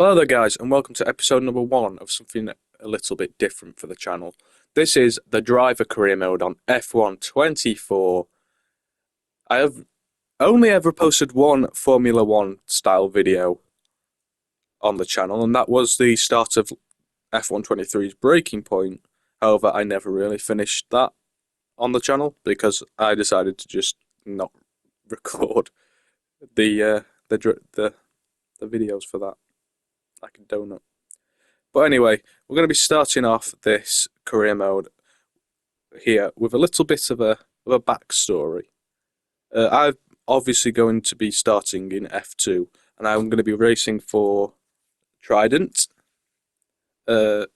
Hello there guys, and welcome to episode number 1 of something a little bit different for the channel. This is the driver career mode on F124. I have only ever posted one Formula 1 style video on the channel, and that was the start of F123's breaking point. However, I never really finished that on the channel because I decided to just not record the videos for that. Like a donut. But anyway, we're going to be starting off this career mode here with a little bit of a backstory. I'm obviously going to be starting in F2, and I'm going to be racing for Trident. And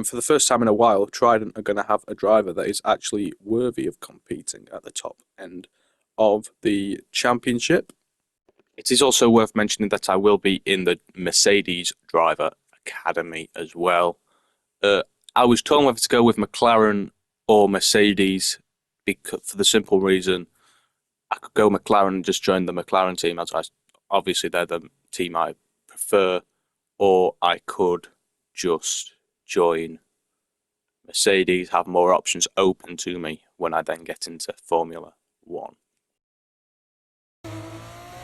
for the first time in a while, Trident are going to have a driver that is actually worthy of competing at the top end of the championship. It is also worth mentioning that I will be in the Mercedes Driver Academy as well. I was torn whether to go with McLaren or Mercedes for the simple reason I could go McLaren and just join the McLaren team, as obviously they're the team I prefer, or I could just join Mercedes, have more options open to me when I then get into Formula 1.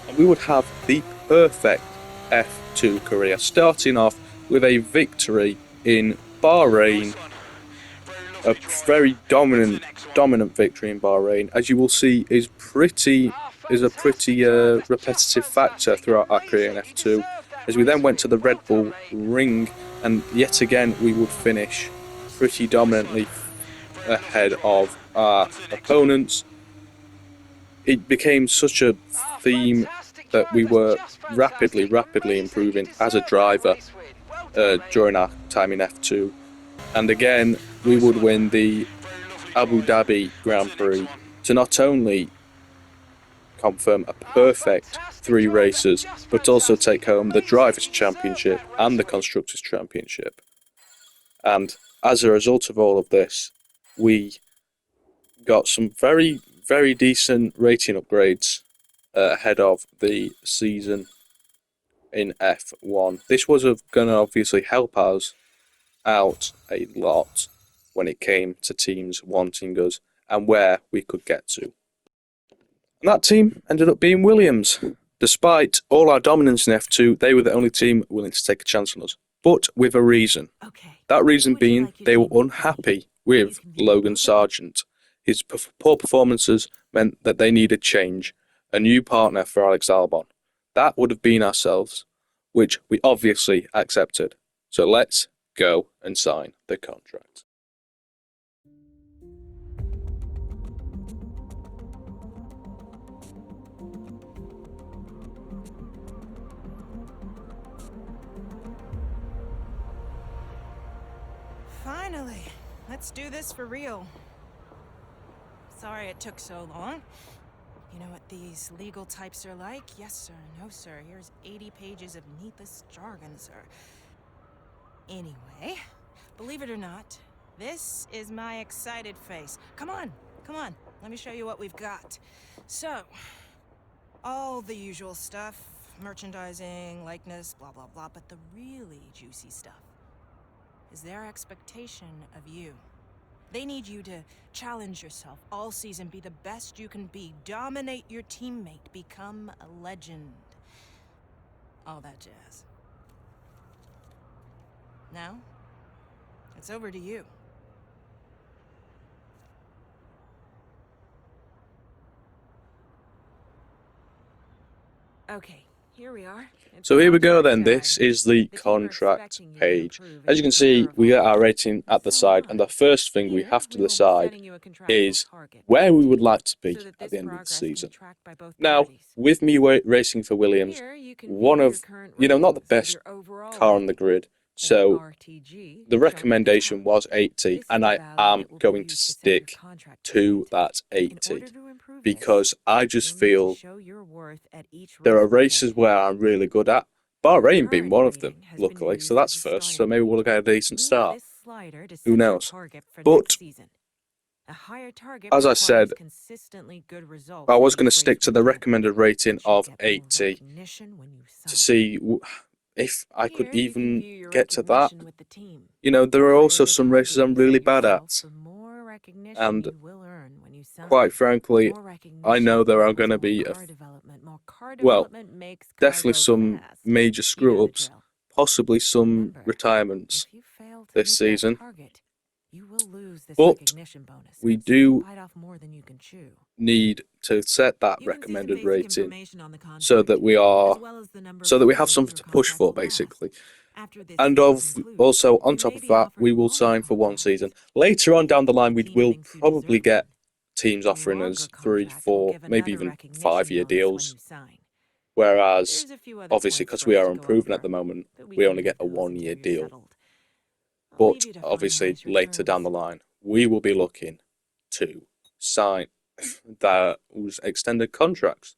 And we would have the perfect F2 career, starting off with a victory in Bahrain, a very dominant victory in Bahrain, as you will see, is a pretty repetitive factor throughout our career in F2. As we then went to the Red Bull Ring, and yet again we would finish pretty dominantly ahead of our opponents. It became such a theme that we were rapidly improving as a driver during our time in F2. And again, we would win the Abu Dhabi Grand Prix to not only confirm a perfect 3 races, but also take home the Drivers' Championship and the Constructors' Championship. And as a result of all of this, we got some very decent rating upgrades ahead of the season in F1. This was going to obviously help us out a lot when it came to teams wanting us and where we could get to. And that team ended up being Williams. Despite all our dominance in F2, they were the only team willing to take a chance on us, but with a reason. That reason being they were unhappy with Logan Sargent. His poor performances meant that they needed change, a new partner for Alex Albon. That would have been ourselves, which we obviously accepted. So let's go and sign the contract. Finally, let's do this for real. Sorry it took so long. You know what these legal types are like? Yes, sir. No, sir. Here's 80 pages of needless jargon, sir. Anyway, believe it or not, this is my excited face. Come on. Let me show you what we've got. So, all the usual stuff. Merchandising, likeness, blah, blah, blah. But the really juicy stuff is their expectation of you. They need you to challenge yourself all season, be the best you can be, dominate your teammate, become a legend. All that jazz. Now, it's over to you. Okay, here we are. So here we go then, this is the contract page. As you can see, we get our rating at the side, and the first thing we have to decide is where we would like to be at the end of the season. Now, with me racing for Williams, one of, not the best car on the grid, so the recommendation was 80, and I am going to stick to that 80. Because I just feel there are races where I'm really good at. Bahrain being one of them, luckily, so that's first, so maybe we'll get a decent start. Who knows? But, as I said, I was going to stick to the recommended rating of 80 to see if I could Here, you can even view your get to that. recognition with the team. You know, there The are higher also the some races target I'm you really set bad yourself, at. the more recognition And you will earn when you sign. quite frankly, More I know there are equals going to more be, car development. More car well, development makes car definitely go some fast. major You know the screw-ups, drill. possibly some Remember, retirements if you fail to this meet season. that target, you will lose this But recognition bonus. we So you'll do bite off more than you can chew. need to set that You can see some recommended basic rating information on the so contract, that we as are, well as the number so of that we have seasons something your to push contract for, will last. basically. After this And season concludes, also, on you top may of be that, we offered will longer sign for one contracts. season. Later on down the line, we Team will thinks you probably deserve get them. teams A offering longer us 3, contract will 4, give maybe another even recognition 5-year bonus when deals. you sign. Whereas, There's a few other obviously, points because for we us are to go unproven at over, the moment, but we can only leave get a those until 1-year you're deal. settled. I'll But leave you to obviously, finalize your later down the terms. line, we will be looking to sign those extended contracts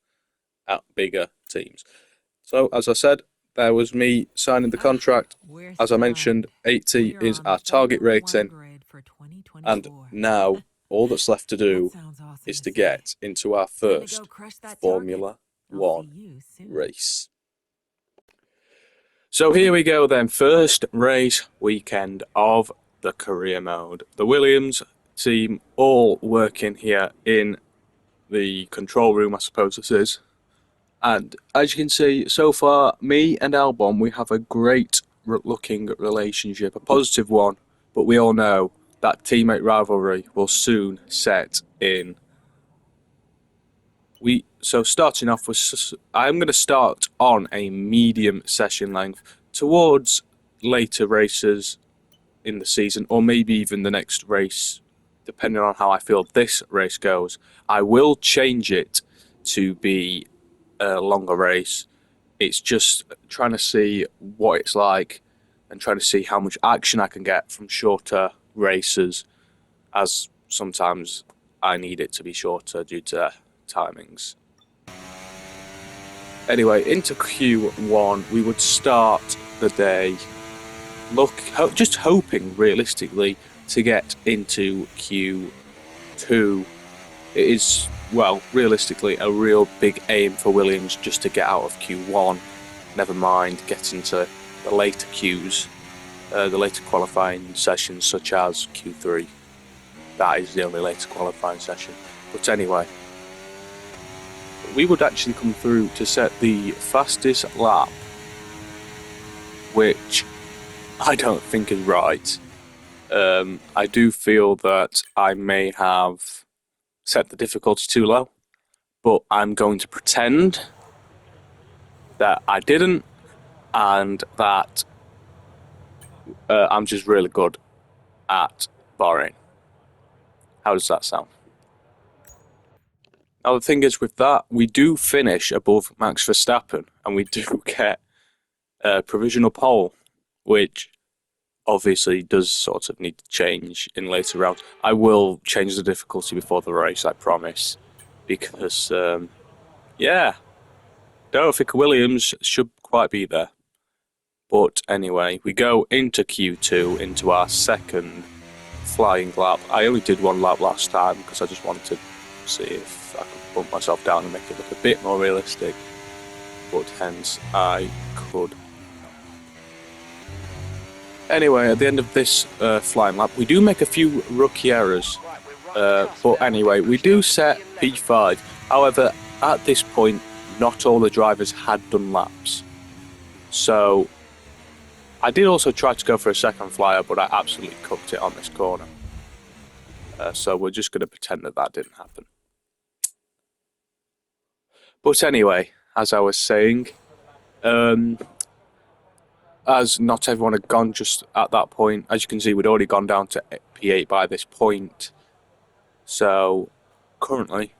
at bigger teams. So, as I said, there was me signing the contract. We're As I signed. mentioned, 80 We are is on our the target Formula One rating, grid for and 2024. now all that's left to That do sounds awesome is to to say. get into our Time to go first crush that target. Formula I'll see One you soon. race. So here we go then, first race weekend of the career mode. The Williams team all working here in the control room, I suppose this is. And as you can see, so far, me and Albon, we have a great looking relationship, a positive one, but we all know that teammate rivalry will soon set in. So starting off with, I'm going to start on a medium session length towards later races in the season, or maybe even the next race, depending on how I feel this race goes. I will change it to be a longer race. It's just trying to see what it's like and trying to see how much action I can get from shorter races, as sometimes I need it to be shorter due to timings. Anyway, into Q1, we would start the day just hoping realistically to get into Q2. It is, well, realistically a real big aim for Williams just to get out of Q1. Never mind getting to the later Qs, the later qualifying sessions such as Q3. That is the only later qualifying session. But anyway, we would actually come through to set the fastest lap, which I don't think is right. I do feel that I may have set the difficulty too low, but I'm going to pretend that I didn't, and that I'm just really good at Bahrain. How does that sound? Now the thing is with that, we do finish above Max Verstappen, and we do get a provisional pole, which obviously does sort of need to change in later rounds. I will change the difficulty before the race, I promise, because yeah, don't think Williams should quite be there. But anyway, we go into Q2, into our second flying lap. I only did one lap last time because I just wanted to see if I could bump myself down and make it look a bit more realistic. But hence, I could. Anyway, at the end of this flying lap, we do make a few rookie errors. But anyway, we do set P5. However, at this point, not all the drivers had done laps. So, I did also try to go for a second flyer, but I absolutely cooked it on this corner. So we're just going to pretend that that didn't happen. But anyway, as I was saying, as not everyone had gone just at that point, as you can see, we'd already gone down to P8 by this point. So currently,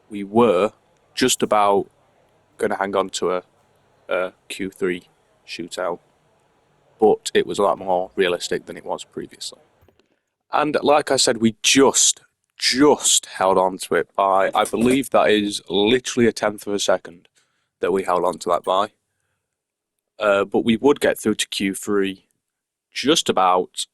we were just about going to hang on to a Q3 shootout, but it was a lot more realistic than it was previously. And like I said, we just held on to it by, I believe that is literally a tenth of a second that we held on to that by. But we would get through to Q3 just about,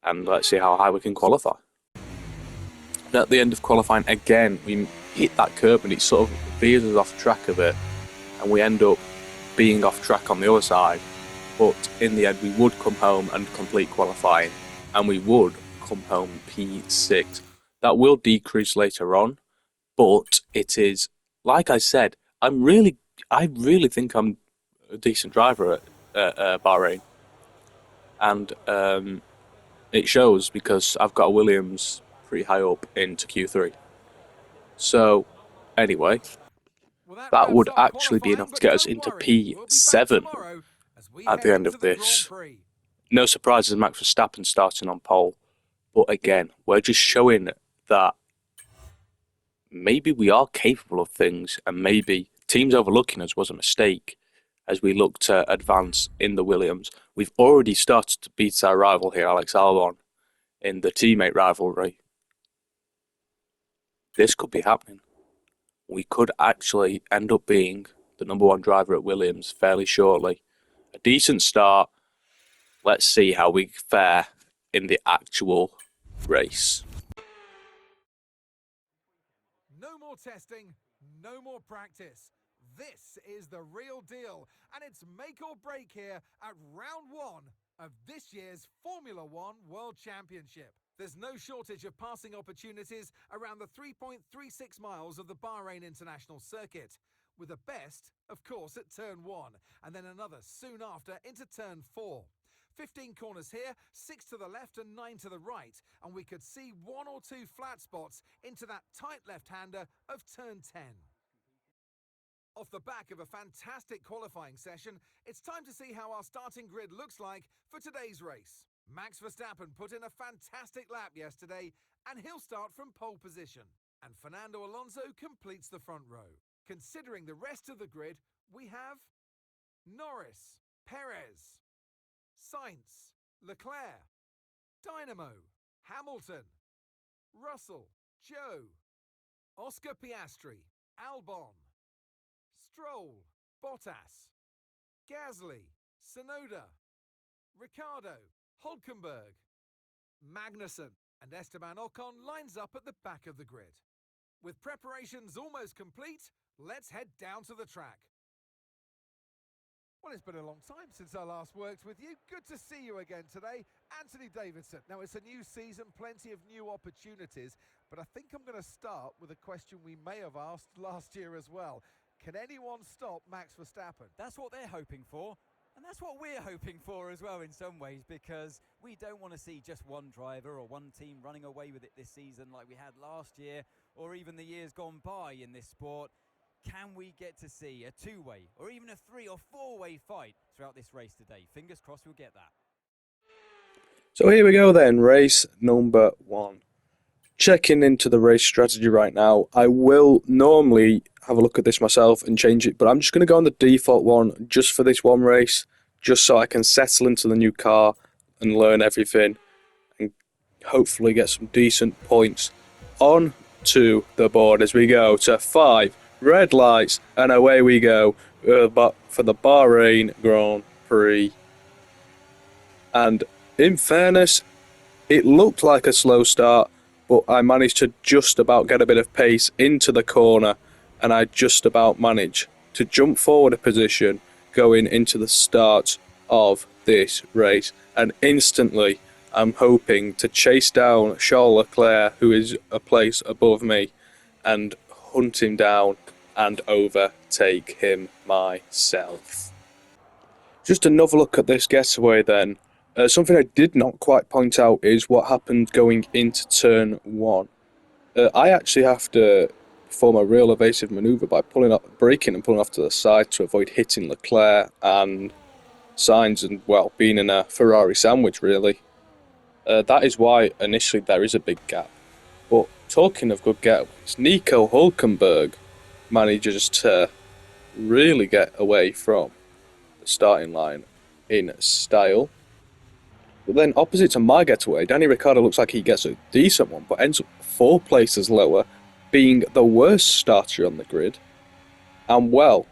and let's see how high we can qualify. And at the end of qualifying, again, we hit that curb and it sort of veers us off track a bit, and we end up being off track on the other side. But in the end, we would come home and complete qualifying, and we would come home P6. That will decrease later on, but it is, like I said, I really think I'm a decent driver at Bahrain, and it shows because I've got a Williams pretty high up into Q3. So, anyway, that would actually be enough to get us into P7 at the end of this. No surprises, Max Verstappen starting on pole. But again, we're just showing that maybe we are capable of things, and maybe teams overlooking us was a mistake as we look to advance in the Williams. We've already started to beat our rival here, Alex Albon, in the teammate rivalry. This could be happening. We could actually end up being the #1 driver at Williams fairly shortly. A decent start. Let's see how we fare in the actual race. No more testing, no more practice. This is the real deal, and it's make or break here at round 1 of this year's Formula One World Championship. There's no shortage of passing opportunities around the 3.36 miles of the Bahrain International Circuit, with the best, of course, at turn 1, and then another soon after into turn 4. 15 corners here, 6 to the left and 9 to the right, and we could see 1 or 2 flat spots into that tight left-hander of turn 10. Off the back of a fantastic qualifying session, it's time to see how our starting grid looks like for today's race. Max Verstappen put in a fantastic lap yesterday, and he'll start from pole position. And Fernando Alonso completes the front row. Considering the rest of the grid, we have Norris, Perez, Sainz, Leclerc, Dynamo, Hamilton, Russell, Joe, Oscar Piastri, Albon, Stroll, Bottas, Gasly, Tsunoda, Ricciardo, Hülkenberg, Magnussen, and Esteban Ocon lines up at the back of the grid. With preparations almost complete, let's head down to the track. Well, it's been a long time since I last worked with you. Good to see you again today, Anthony Davidson. Now, it's a new season, plenty of new opportunities, but I think I'm going to start with a question we may have asked last year as well. Can anyone stop Max Verstappen? That's what they're hoping for, and that's what we're hoping for as well in some ways, because we don't want to see just one driver or one team running away with it this season like we had last year or even the years gone by in this sport. Can we get to see a two-way or even a 3- or 4-way fight throughout this race today? Fingers crossed we'll get that. So here we go then, race number 1. Checking into the race strategy right now. I will normally have a look at this myself and change it, but I'm just going to go on the default one just for this one race, just so I can settle into the new car and learn everything and hopefully get some decent points on to the board as we go to 5 red lights, and away we go for the Bahrain Grand Prix. And in fairness, it looked like a slow start, but I managed to just about get a bit of pace into the corner, and I just about managed to jump forward a position going into the start of this race. And instantly, I'm hoping to chase down Charles Leclerc, who is a place above me, and hunt him down and overtake him myself. Just another look at this getaway then. Something I did not quite point out is what happened going into turn 1. I actually have to perform a real evasive manoeuvre by braking and pulling off to the side to avoid hitting Leclerc and Sainz and, well, being in a Ferrari sandwich, really. That is why initially there is a big gap. But talking of good getaways, Nico Hülkenberg manages to really get away from the starting line in style. But then opposite to my getaway, Danny Ricciardo looks like he gets a decent one, but ends up 4 places lower, being the worst starter on the grid. And well,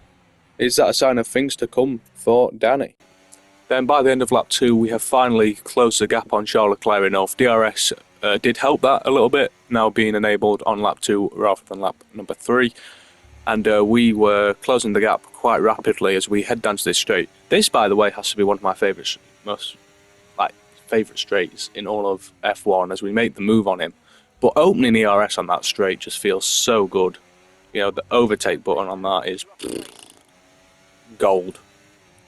is that a sign of things to come for Danny? Then by the end of lap 2, we have finally closed the gap on Charles Leclerc enough. DRS did help that a little bit, now being enabled on lap 2 rather than lap number 3. and we were closing the gap quite rapidly as we head down to this straight. This, by the way, has to be one of my favourite straights in all of F1 as we make the move on him. But opening ERS on that straight just feels so good. You know, the overtake button on that is gold.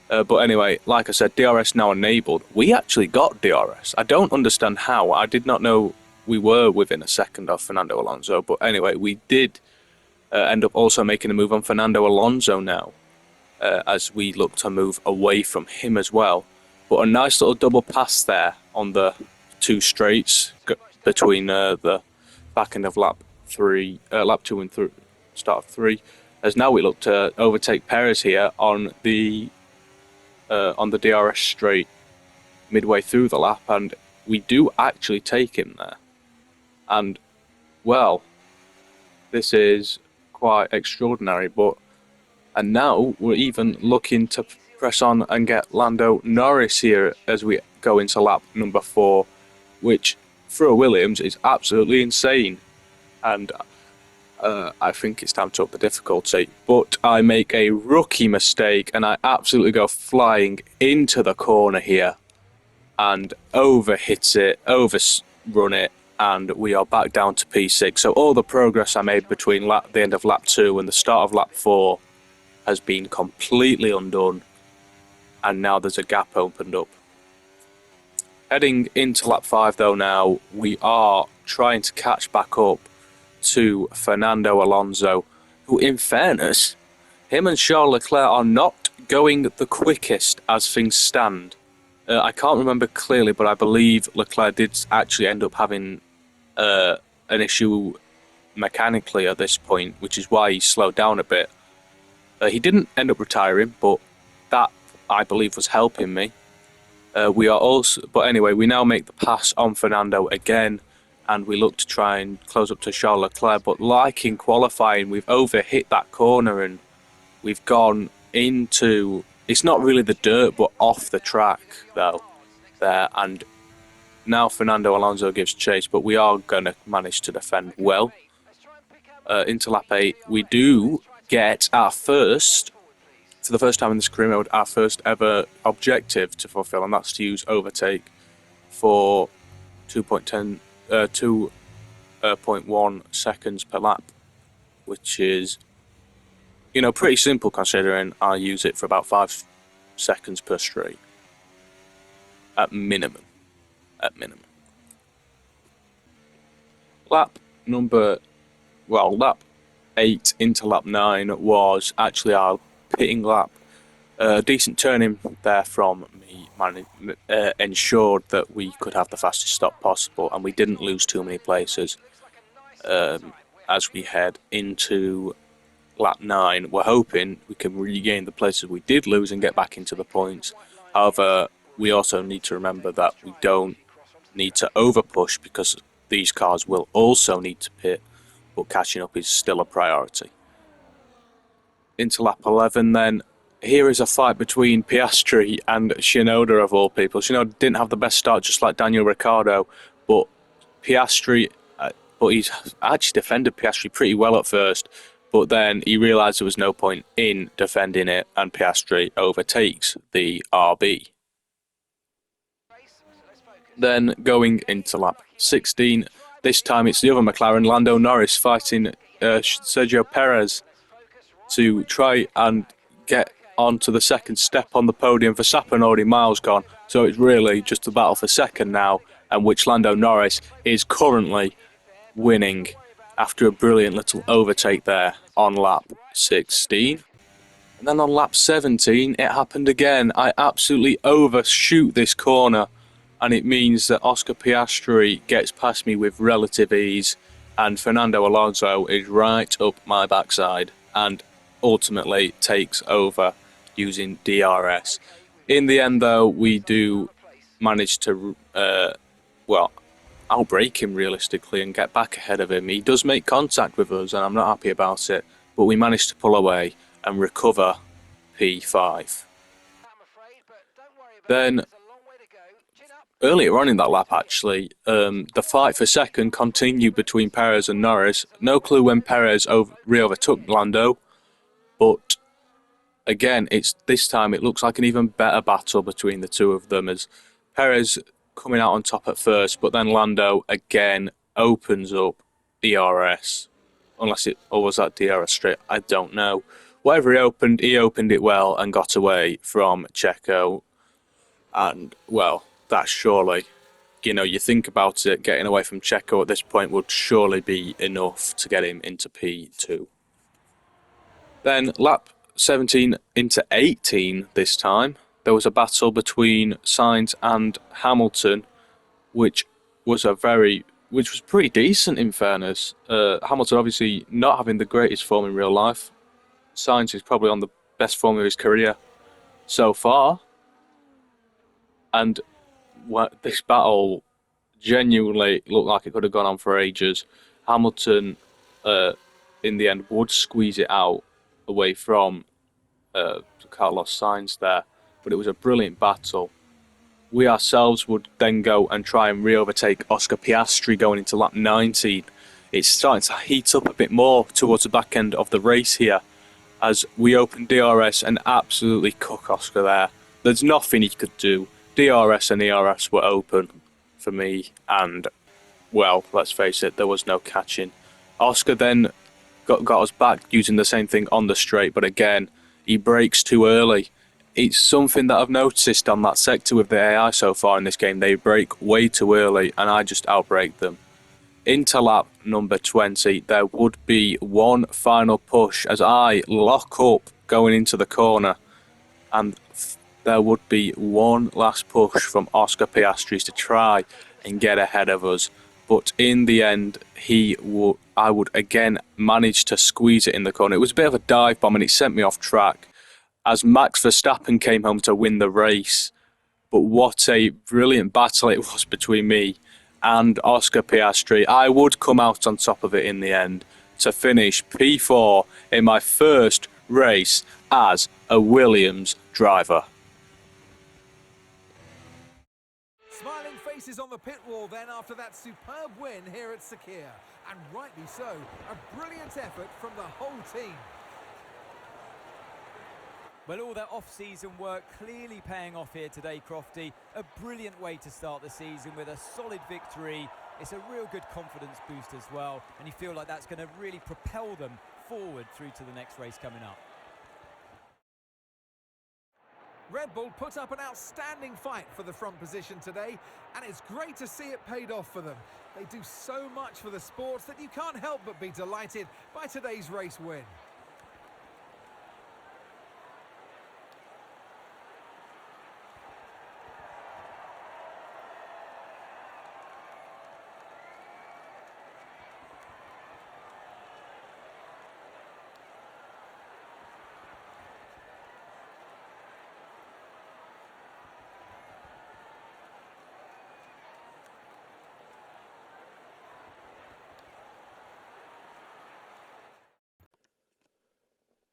But anyway, like I said, DRS now enabled. We actually got DRS. I don't understand how. I did not know we were within a second of Fernando Alonso. But anyway, we did end up also making a move on Fernando Alonso now, as we look to move away from him as well. But a nice little double pass there on the two straights between the back end of lap 2 and start of 3. As now we look to overtake Perez here on the DRS straight midway through the lap, and we do actually take him there. And well, this is quite extraordinary. And now we're even looking to press on and get Lando Norris here as we go into lap number 4, which for a Williams is absolutely insane. And I think it's time to up the difficulty. But I make a rookie mistake and I absolutely go flying into the corner here and overrun it, and we are back down to P6. So all the progress I made between the end of lap 2 and the start of lap 4 has been completely undone, and now there's a gap opened up. Heading into lap 5 though now, we are trying to catch back up to Fernando Alonso, who in fairness, him and Charles Leclerc are not going the quickest as things stand. I can't remember clearly, but I believe Leclerc did actually end up having an issue mechanically at this point, which is why he slowed down a bit. He didn't end up retiring, but that, I believe, was helping me. But anyway, we now make the pass on Fernando again, and we look to try and close up to Charles Leclerc. But like in qualifying, we've overhit that corner and we've gone into, it's not really the dirt, but off the track though there. And now Fernando Alonso gives chase, but we are going to manage to defend well. Into lap 8, we do get our first, for the first time in this career mode, our first ever objective to fulfill, and that's to use overtake for 2.1 seconds per lap, which is, you know, pretty simple considering I use it for about 5 seconds per straight at minimum. Lap 8 into lap 9 was actually our pitting lap. Decent turning there from me ensured that we could have the fastest stop possible, and we didn't lose too many places as we head into lap 9. We're hoping we can regain the places we did lose and get back into the points. However, we also need to remember that we don't need to over push because these cars will also need to pit, but catching up is still a priority. Into lap 11 then, here is a fight between Piastri and Shinoda of all people. Shinoda didn't have the best start, just like Daniel Ricciardo, but Piastri, he's actually defended Piastri pretty well at first, but then he realised there was no point in defending it, and Piastri overtakes the RB. Then going into lap 16, this time it's the other McLaren, Lando Norris, fighting Sergio Perez to try and get onto the second step on the podium. Verstappen already miles gone, so it's really just a battle for second now, and which Lando Norris is currently winning after a brilliant little overtake there on lap 16. And then on lap 17 it happened again. I absolutely overshoot this corner, and it means that Oscar Piastri gets past me with relative ease, and Fernando Alonso is right up my backside and ultimately takes over using DRS. In the end though, we do manage to outbrake him realistically and get back ahead of him. He does make contact with us and I'm not happy about it, but we managed to pull away and recover P5. Then earlier on in that lap actually, the fight for second continued between Perez and Norris. No clue when Perez re-overtook Lando, But again, this time it looks like an even better battle between the two of them, as Perez coming out on top at first, but then Lando again opens up ERS. Or was that DRS straight? I don't know. Whatever he opened it well and got away from Checo. And, well, that's surely, you think about it, getting away from Checo at this point would surely be enough to get him into P2. Then lap 17 into 18 this time, there was a battle between Sainz and Hamilton, which was pretty decent in fairness. Hamilton obviously not having the greatest form in real life. Sainz is probably on the best form of his career so far. And this battle genuinely looked like it could have gone on for ages. Hamilton, in the end, would squeeze it out away from Carlos Sainz there, but it was a brilliant battle. We ourselves would then go and try and re-overtake Oscar Piastri going into lap 19. It's starting to heat up a bit more towards the back end of the race here, as we open DRS and absolutely cook Oscar there. There's nothing he could do. DRS and ERS were open for me, and, well, let's face it, there was no catching. Oscar then got us back using the same thing on the straight, but again, he brakes too early. It's something that I've noticed on that sector with the AI so far in this game. They brake way too early, and I just outbraked them. Into lap number 20, there would be one final push as I lock up going into the corner, and there would be one last push from Oscar Piastri to try and get ahead of us. But in the end, I would again manage to squeeze it in the corner. It was a bit of a dive bomb and it sent me off track as Max Verstappen came home to win the race. But what a brilliant battle it was between me and Oscar Piastri. I would come out on top of it in the end to finish P4 in my first race as a Williams driver. Smiling faces on the pit wall then after that superb win here at Sakir. And rightly so, a brilliant effort from the whole team. Well, all that off-season work clearly paying off here today, Crofty. A brilliant way to start the season with a solid victory. It's a real good confidence boost as well, and you feel like that's going to really propel them forward through to the next race coming up. Red Bull put up an outstanding fight for the front position today, and it's great to see it paid off for them. They do so much for the sport that you can't help but be delighted by today's race win.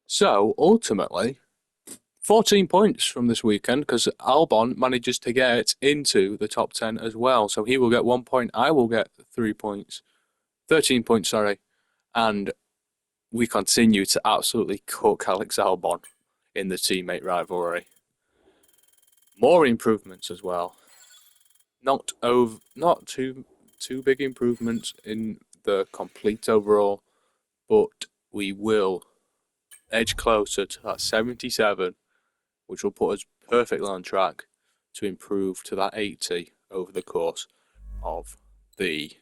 So, ultimately, 14 points from this weekend, because Albon manages to get into the top 10 as well. So he will get 1 point, I will get 3 points. 13 points, sorry. And we continue to absolutely cook Alex Albon in the teammate rivalry. More improvements as well. Not too big improvements in the complete overall, but we will edge closer to that 77, which will put us perfectly on track to improve to that 80 over the course of the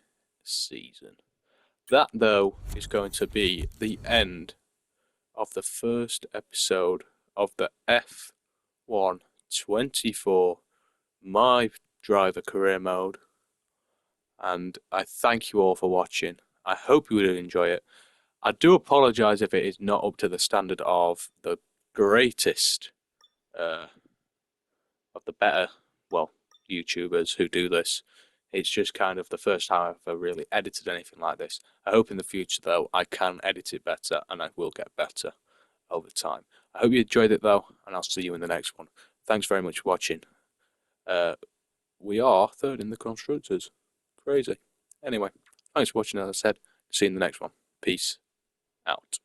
season. That, though, is going to be the end of the first episode of the F124 My Driver Career Mode. And I thank you all for watching. I hope you will enjoy it. I do apologise if it is not up to the standard of the greatest, of the better, well, YouTubers who do this. It's just kind of the first time I've ever really edited anything like this. I hope in the future, though, I can edit it better, and I will get better over time. I hope you enjoyed it, though, and I'll see you in the next one. Thanks very much for watching. We are third in the Constructors. Crazy. Anyway, thanks for watching, as I said. See you in the next one. Peace out.